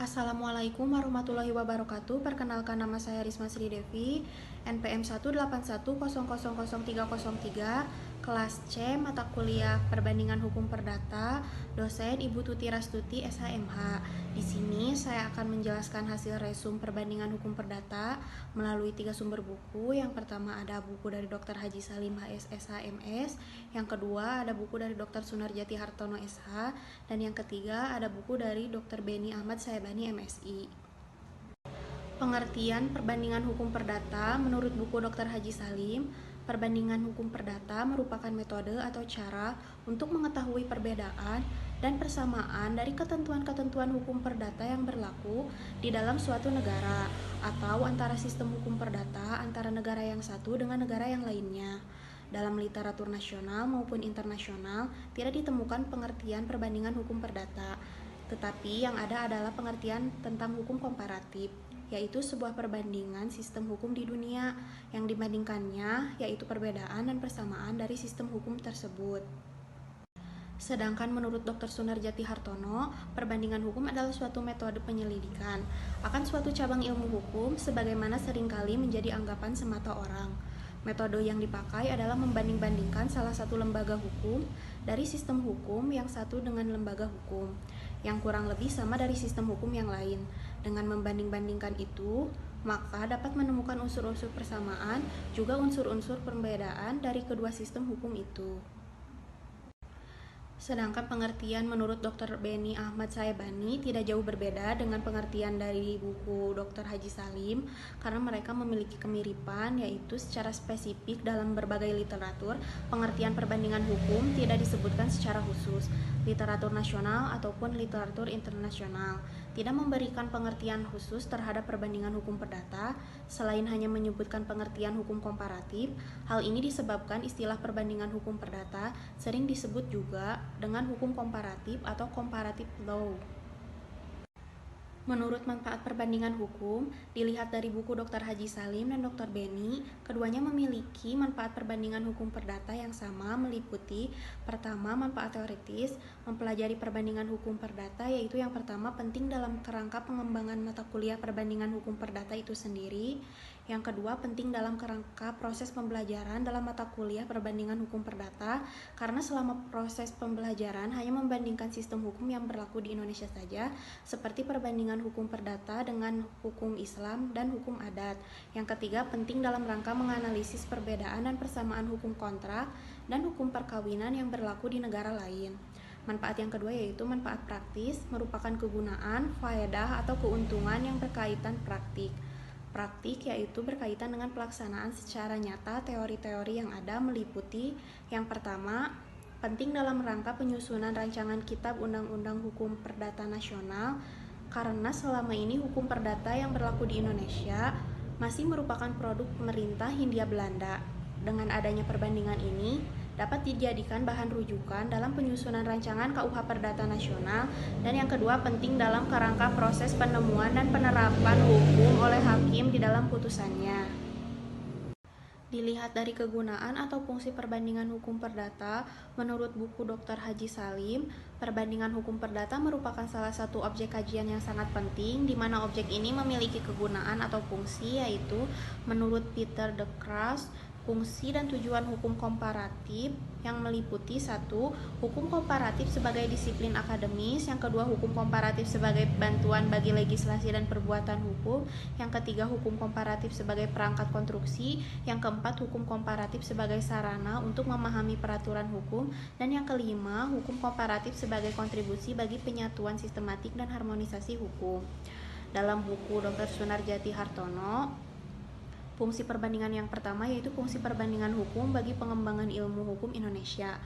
Assalamualaikum warahmatullahi wabarakatuh. Perkenalkan, nama saya Risma Sri Devi, NPM 181000303, kelas C, mata kuliah Perbandingan Hukum Perdata, dosen Ibu Tuti Rastuti, SHMH. Di sini saya akan menjelaskan hasil resum Perbandingan Hukum Perdata melalui 3 sumber buku. Yang pertama ada buku dari Dr. Haji Salim HS SHMS, yang kedua ada buku dari Dr. Sunarjati Hartono SH, dan yang ketiga ada buku dari Dr. Beni Ahmad Saebani MSI. Pengertian perbandingan hukum perdata menurut buku Dr. Haji Salim, perbandingan hukum perdata merupakan metode atau cara untuk mengetahui perbedaan dan persamaan dari ketentuan-ketentuan hukum perdata yang berlaku di dalam suatu negara atau antara sistem hukum perdata antara negara yang satu dengan negara yang lainnya. Dalam literatur nasional maupun internasional tidak ditemukan pengertian perbandingan hukum perdata, tetapi yang ada adalah pengertian tentang hukum komparatif, yaitu sebuah perbandingan sistem hukum di dunia yang dibandingkannya yaitu perbedaan dan persamaan dari sistem hukum tersebut. Sedangkan menurut Dr. Sunarjati Hartono, perbandingan hukum adalah suatu metode penyelidikan akan suatu cabang ilmu hukum sebagaimana seringkali menjadi anggapan semata orang. Metode yang dipakai adalah membanding-bandingkan salah satu lembaga hukum dari sistem hukum yang satu dengan lembaga hukum yang kurang lebih sama dari sistem hukum yang lain. Dengan membanding-bandingkan itu, maka dapat menemukan unsur-unsur persamaan juga unsur-unsur perbedaan dari kedua sistem hukum itu. Sedangkan pengertian menurut Dr. Beni Ahmad Saebani tidak jauh berbeda dengan pengertian dari buku Dr. Haji Salim karena mereka memiliki kemiripan, yaitu secara spesifik dalam berbagai literatur pengertian perbandingan hukum tidak disebutkan secara khusus. Literatur nasional ataupun literatur internasional tidak memberikan pengertian khusus terhadap perbandingan hukum perdata selain hanya menyebutkan pengertian hukum komparatif. Hal ini disebabkan istilah perbandingan hukum perdata sering disebut juga dengan hukum komparatif atau comparative law. Menurut manfaat perbandingan hukum, dilihat dari buku Dr. Haji Salim dan Dr. Beni, keduanya memiliki manfaat perbandingan hukum perdata yang sama, meliputi pertama, manfaat teoritis, mempelajari perbandingan hukum perdata, yaitu yang pertama penting dalam kerangka pengembangan mata kuliah perbandingan hukum perdata itu sendiri. Yang kedua, penting dalam kerangka proses pembelajaran dalam mata kuliah perbandingan hukum perdata, karena selama proses pembelajaran hanya membandingkan sistem hukum yang berlaku di Indonesia saja, seperti perbandingan hukum perdata dengan hukum Islam dan hukum adat. Yang ketiga, penting dalam rangka menganalisis perbedaan dan persamaan hukum kontrak dan hukum perkawinan yang berlaku di negara lain. Manfaat yang kedua yaitu manfaat praktis, merupakan kegunaan, faedah atau keuntungan yang berkaitan praktik. Praktik yaitu berkaitan dengan pelaksanaan secara nyata teori-teori yang ada, meliputi yang pertama, penting dalam rangka penyusunan rancangan kitab undang-undang hukum perdata nasional, karena selama ini hukum perdata yang berlaku di Indonesia masih merupakan produk pemerintah Hindia Belanda. Dengan adanya perbandingan ini dapat dijadikan bahan rujukan dalam penyusunan rancangan KUH Perdata Nasional. Dan yang kedua, penting dalam kerangka proses penemuan dan penerapan hukum oleh hakim di dalam putusannya. Dilihat dari kegunaan atau fungsi perbandingan hukum perdata, menurut buku Dr. Haji Salim, perbandingan hukum perdata merupakan salah satu objek kajian yang sangat penting, di mana objek ini memiliki kegunaan atau fungsi, yaitu menurut Peter de Kraus, fungsi dan tujuan hukum komparatif yang meliputi satu, hukum komparatif sebagai disiplin akademis, yang kedua, hukum komparatif sebagai bantuan bagi legislasi dan perbuatan hukum, yang ketiga, hukum komparatif sebagai perangkat konstruksi, yang keempat, hukum komparatif sebagai sarana untuk memahami peraturan hukum, dan yang kelima, hukum komparatif sebagai kontribusi bagi penyatuan sistematik dan harmonisasi hukum. Dalam buku Dr. Sunarjati Hartono, fungsi perbandingan yang pertama yaitu fungsi perbandingan hukum bagi pengembangan ilmu hukum Indonesia.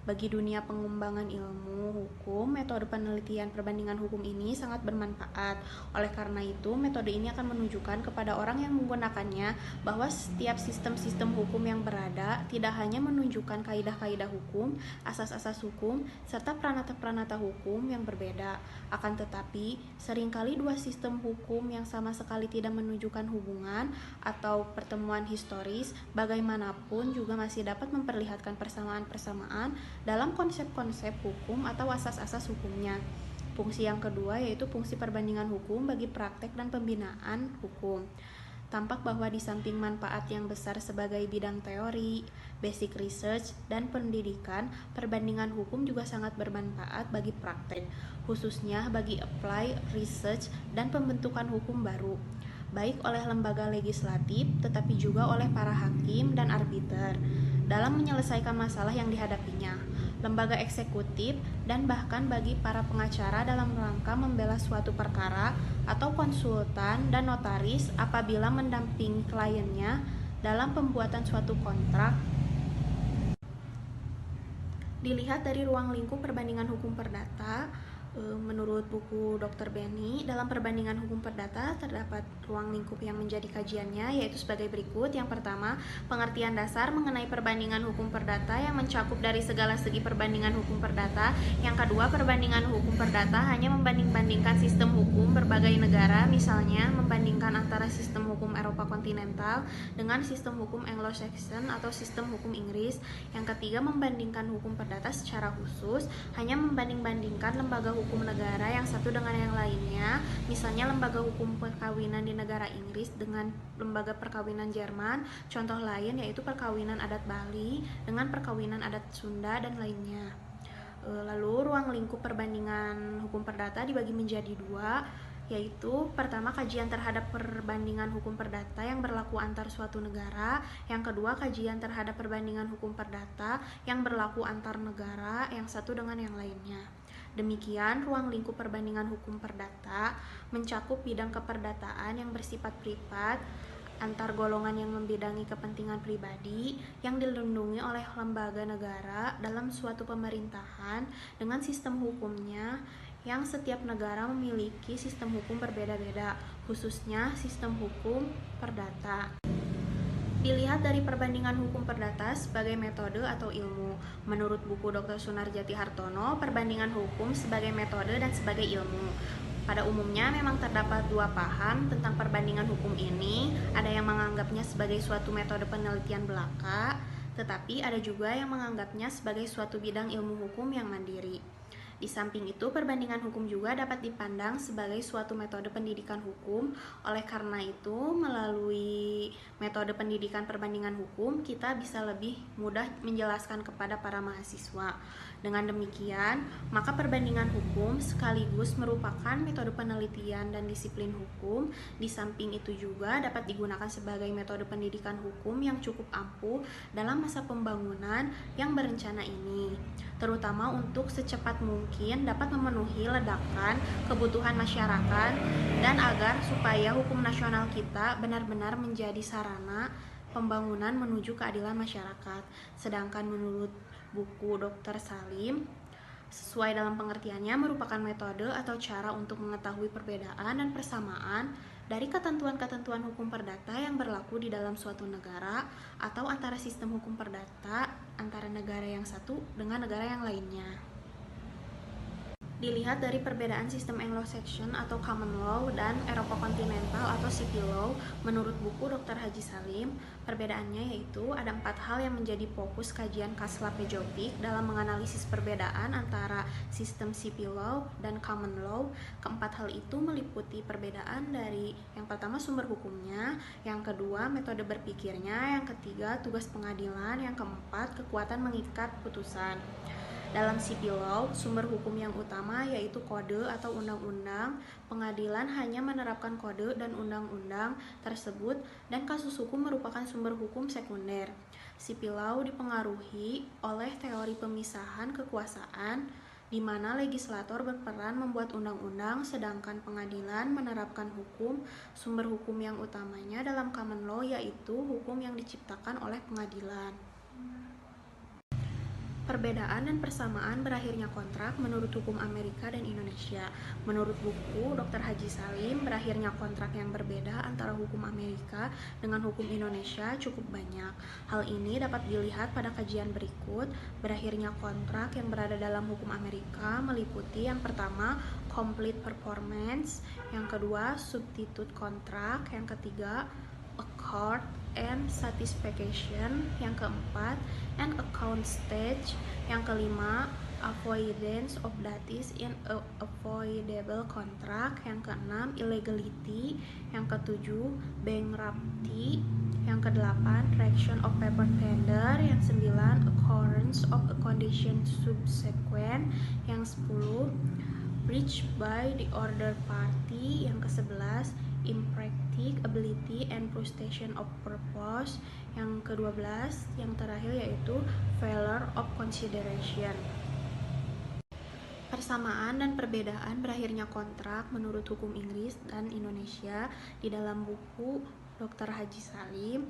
Bagi dunia pengembangan ilmu hukum, metode penelitian perbandingan hukum ini sangat bermanfaat. Oleh karena itu, metode ini akan menunjukkan kepada orang yang menggunakannya bahwa setiap sistem-sistem hukum yang berada tidak hanya menunjukkan kaidah-kaidah hukum, asas-asas hukum, serta pranata-pranata hukum yang berbeda. Akan tetapi, seringkali dua sistem hukum yang sama sekali tidak menunjukkan hubungan atau pertemuan historis, bagaimanapun juga masih dapat memperlihatkan persamaan-persamaan dalam konsep-konsep hukum atau asas-asas hukumnya. Fungsi yang kedua yaitu fungsi perbandingan hukum bagi praktek dan pembinaan hukum. Tampak bahwa di samping manfaat yang besar sebagai bidang teori, basic research, dan pendidikan, perbandingan hukum juga sangat bermanfaat bagi praktek, khususnya bagi apply research dan pembentukan hukum baru, baik oleh lembaga legislatif tetapi juga oleh para hakim dan arbiter dalam menyelesaikan masalah yang dihadapinya, lembaga eksekutif, dan bahkan bagi para pengacara dalam rangka membela suatu perkara atau konsultan dan notaris apabila mendampingi kliennya dalam pembuatan suatu kontrak. Dilihat dari ruang lingkup perbandingan hukum perdata, menurut buku Dr. Benny, dalam perbandingan hukum perdata terdapat ruang lingkup yang menjadi kajiannya, yaitu sebagai berikut. Yang pertama, pengertian dasar mengenai perbandingan hukum perdata yang mencakup dari segala segi perbandingan hukum perdata. Yang kedua, perbandingan hukum perdata hanya membanding-bandingkan sistem hukum berbagai negara, misalnya membandingkan antara sistem hukum Eropa kontinental dengan sistem hukum Anglo-Saxon atau sistem hukum Inggris. Yang ketiga, membandingkan hukum perdata secara khusus, hanya membanding-bandingkan lembaga hukum negara yang satu dengan yang lainnya, misalnya lembaga hukum perkawinan di negara Inggris dengan lembaga perkawinan Jerman. Contoh lain yaitu perkawinan adat Bali dengan perkawinan adat Sunda dan lainnya. Lalu ruang lingkup perbandingan hukum perdata dibagi menjadi dua, yaitu pertama, kajian terhadap perbandingan hukum perdata yang berlaku antar suatu negara. Yang kedua, kajian terhadap perbandingan hukum perdata yang berlaku antar negara yang satu dengan yang lainnya. Demikian, ruang lingkup perbandingan hukum perdata mencakup bidang keperdataan yang bersifat privat antar golongan yang membidangi kepentingan pribadi yang dilindungi oleh lembaga negara dalam suatu pemerintahan dengan sistem hukumnya yang setiap negara memiliki sistem hukum berbeda-beda, khususnya sistem hukum perdata. Dilihat dari perbandingan hukum perdata sebagai metode atau ilmu. Menurut buku Dr. Sunarjati Hartono, perbandingan hukum sebagai metode dan sebagai ilmu. Pada umumnya memang terdapat dua paham tentang perbandingan hukum ini. Ada yang menganggapnya sebagai suatu metode penelitian belaka, tetapi ada juga yang menganggapnya sebagai suatu bidang ilmu hukum yang mandiri. Di samping itu, perbandingan hukum juga dapat dipandang sebagai suatu metode pendidikan hukum. Oleh karena itu, melalui metode pendidikan perbandingan hukum, kita bisa lebih mudah menjelaskan kepada para mahasiswa. Dengan demikian, maka perbandingan hukum sekaligus merupakan metode penelitian dan disiplin hukum. Di samping itu juga dapat digunakan sebagai metode pendidikan hukum yang cukup ampuh dalam masa pembangunan yang berencana ini, terutama untuk secepat mungkin dapat memenuhi ledakan kebutuhan masyarakat dan agar supaya hukum nasional kita benar-benar menjadi sarana pembangunan menuju keadilan masyarakat. Sedangkan menurut buku Dr. Salim, sesuai dalam pengertiannya merupakan metode atau cara untuk mengetahui perbedaan dan persamaan dari ketentuan-ketentuan hukum perdata yang berlaku di dalam suatu negara atau antara sistem hukum perdata antara negara yang satu dengan negara yang lainnya. Dilihat dari perbedaan sistem Anglo-Saxon atau Common Law dan Eropa kontinental atau Civil Law, menurut buku Dr. Haji Salim, perbedaannya yaitu ada 4 hal yang menjadi fokus kajian Kasla Pejovic dalam menganalisis perbedaan antara sistem Civil Law dan Common Law. Keempat hal itu meliputi perbedaan dari yang pertama sumber hukumnya, yang kedua metode berpikirnya, yang ketiga tugas pengadilan, yang keempat kekuatan mengikat putusan. Dalam civil law, sumber hukum yang utama yaitu kode atau undang-undang. Pengadilan hanya menerapkan kode dan undang-undang tersebut dan kasus hukum merupakan sumber hukum sekunder. Civil law dipengaruhi oleh teori pemisahan kekuasaan di mana legislator berperan membuat undang-undang, sedangkan pengadilan menerapkan hukum. Sumber hukum yang utamanya dalam common law yaitu hukum yang diciptakan oleh pengadilan. Perbedaan dan persamaan berakhirnya kontrak menurut hukum Amerika dan Indonesia. Menurut buku Dr. Haji Salim, berakhirnya kontrak yang berbeda antara hukum Amerika dengan hukum Indonesia cukup banyak. Hal ini dapat dilihat pada kajian berikut. Berakhirnya kontrak yang berada dalam hukum Amerika meliputi yang pertama, complete performance, yang kedua, substitute contract, yang ketiga, accord and satisfaction, yang keempat, and account stage, yang kelima, avoidance of duties in a avoidable contract. Yang keenam, illegality. Yang ketujuh, bankruptcy. Yang kedelapan, traction of paper tender. Yang sembilan, occurrence of a condition subsequent. Yang 10, breach by the other party. Yang ke-11, impracticability and frustration of purpose. Yang ke-12, yang terakhir yaitu failure of consideration. Persamaan dan perbedaan berakhirnya kontrak menurut hukum Inggris dan Indonesia. Di dalam buku Dr. Haji Salim,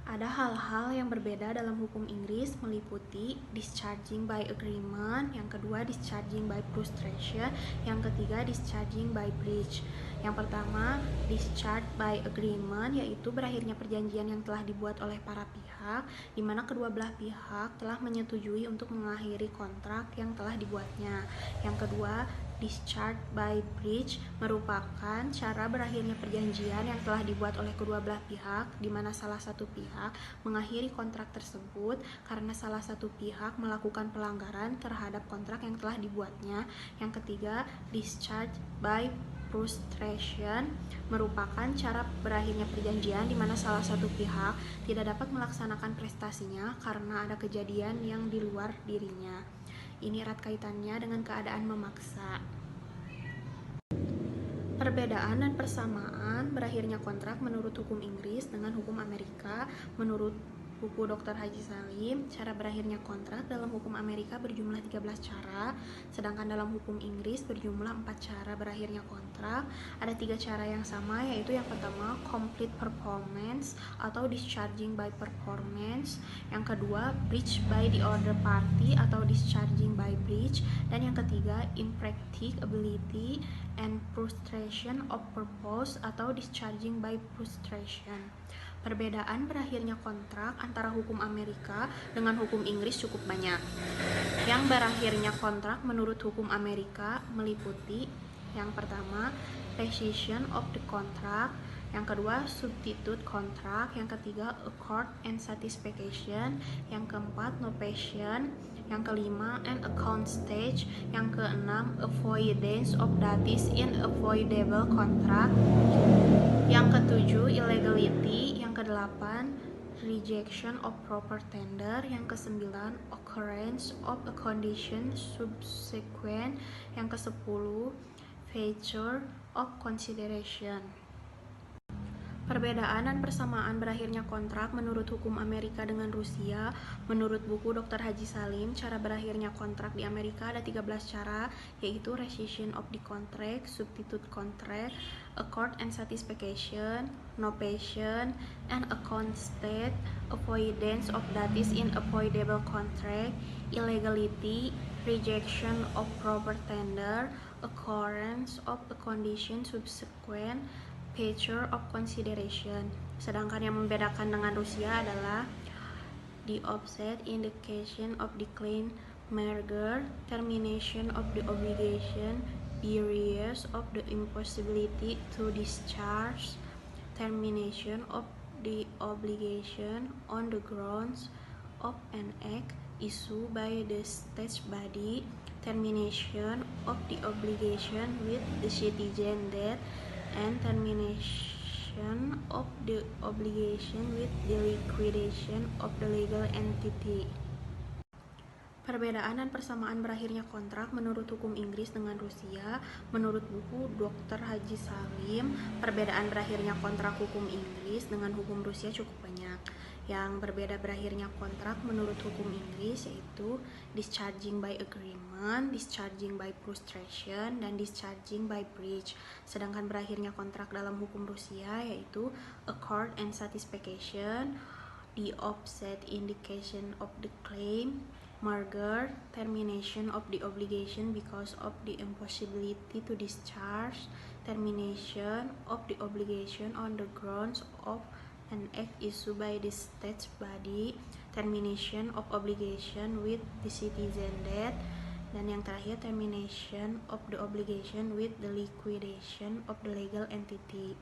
ada hal-hal yang berbeda dalam hukum Inggris meliputi discharging by agreement, yang kedua discharging by frustration, yang ketiga discharging by breach. Yang pertama, discharge by agreement, yaitu berakhirnya perjanjian yang telah dibuat oleh para pihak, di mana kedua belah pihak telah menyetujui untuk mengakhiri kontrak yang telah dibuatnya. Yang kedua, discharge by breach merupakan cara berakhirnya perjanjian yang telah dibuat oleh kedua belah pihak, di mana salah satu pihak mengakhiri kontrak tersebut karena salah satu pihak melakukan pelanggaran terhadap kontrak yang telah dibuatnya. Yang ketiga, discharge by frustration merupakan cara berakhirnya perjanjian di mana salah satu pihak tidak dapat melaksanakan prestasinya karena ada kejadian yang di luar dirinya. Ini erat kaitannya dengan keadaan memaksa. Perbedaan dan persamaan berakhirnya kontrak menurut hukum Inggris dengan hukum Amerika. Menurut buku Dr. Haji Salim, cara berakhirnya kontrak dalam hukum Amerika berjumlah 13 cara, sedangkan dalam hukum Inggris berjumlah 4 cara berakhirnya kontrak. Ada 3 cara yang sama, yaitu yang pertama complete performance atau discharging by performance, yang kedua breach by the other party atau discharging by breach, dan yang ketiga impracticability and frustration of purpose atau discharging by frustration. Perbedaan berakhirnya kontrak antara hukum Amerika dengan hukum Inggris cukup banyak. Yang berakhirnya kontrak menurut hukum Amerika meliputi yang pertama, rescission of the contract, yang kedua, substitute contract, yang ketiga, accord and satisfaction, yang keempat, novation, yang kelima, an account stage, yang keenam, avoidance of duties in avoidable contract, yang ketujuh, illegality, yang kedelapan, rejection of proper tender, yang kesembilan, occurrence of a condition subsequent, yang kesepuluh, failure of consideration. Perbedaan dan persamaan berakhirnya kontrak menurut hukum Amerika dengan Rusia. Menurut buku Dr. Haji Salim, cara berakhirnya kontrak di Amerika ada 13 cara, yaitu rescission of the contract, substitute contract, accord and satisfaction, novation, and account state, avoidance of duties in avoidable contract, illegality, rejection of proper tender, occurrence of a condition subsequent, failure of consideration. Sedangkan yang membedakan dengan Rusia adalah the offset indication of the claim merger, termination of the obligation, periods of the impossibility to discharge, termination of the obligation on the grounds of an act issued by the state body, termination of the obligation with the citizen debt, and termination of the obligation with the liquidation of the legal entity. Perbedaan dan persamaan berakhirnya kontrak menurut hukum Inggris dengan Rusia. Menurut buku Dr. Haji Salim, perbedaan berakhirnya kontrak hukum Inggris dengan hukum Rusia cukup banyak. Yang berbeda berakhirnya kontrak menurut hukum Inggris yaitu discharging by agreement, discharging by frustration, dan discharging by breach. Sedangkan berakhirnya kontrak dalam hukum Rusia yaitu accord and satisfaction, the offset indication of the claim, merger, termination of the obligation because of the impossibility to discharge, termination of the obligation on the grounds of an act issued by the state body, termination of obligation with the citizen debt, dan yang terakhir termination of the obligation with the liquidation of the legal entity.